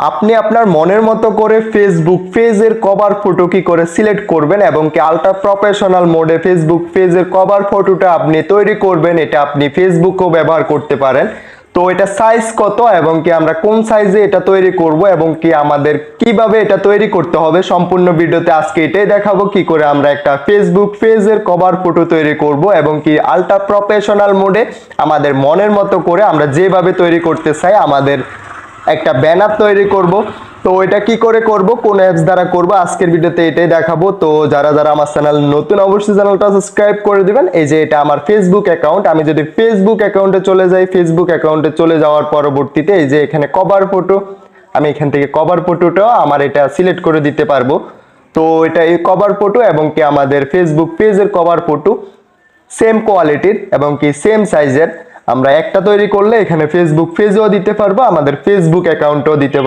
আপনি আপনার মনের মতো করে ফেসবুক পেজের কভার ফটো কি করে সিলেক্ট করবেন এবং কি আলট্রা প্রফেশনাল মোডে ফেসবুক পেজের কভার ফটোটা আপনি তৈরি করবেন, এটা আপনি ফেসবুকও ব্যবহার করতে পারেন। তো এটা সাইজ কত এবং কি আমরা কোন সাইজে এটা তৈরি করব এবং কি আমাদের কিভাবে এটা তৈরি করতে হবে সম্পূর্ণ ভিডিওতে আজকে এটাই দেখাবো, কি করে আমরা একটা ফেসবুক পেজের কভার ফটো তৈরি করব এবং কি আলট্রা প্রফেশনাল মোডে আমাদের মনের মতো করে আমরা যেভাবে তৈরি করতে চাই আমাদের একটা ব্যানার তৈরি করব। তো এটা কি করে করব, কোন অ্যাপস দ্বারা করব, আজকের ভিডিওতে এটাই দেখাবো। তো যারা যারা আমার চ্যানেল নতুন অবশ্যই চ্যানেলটা সাবস্ক্রাইব করে দিবেন। এই যে এটা আমার ফেসবুক অ্যাকাউন্ট, আমি যদি ফেসবুক অ্যাকাউন্টে চলে যাই, ফেসবুক অ্যাকাউন্টে চলে যাওয়ার পরবর্তীতে এই যে এখানে কভার ফটো, আমি এখান থেকে কভার ফটোটাও আমার এটা সিলেক্ট করে দিতে পারবো। তো এটা এই কভার ফটো এবং কি আমাদের ফেসবুক পেজের কভার ফটো সেম কোয়ালিটির এবং কি সেম সাইজের আমরা একটা তৈরি করলে এখানে ফেসবুক পেজও দিতে পারবো, আমাদের ফেসবুক অ্যাকাউন্টও দিতে পারবো।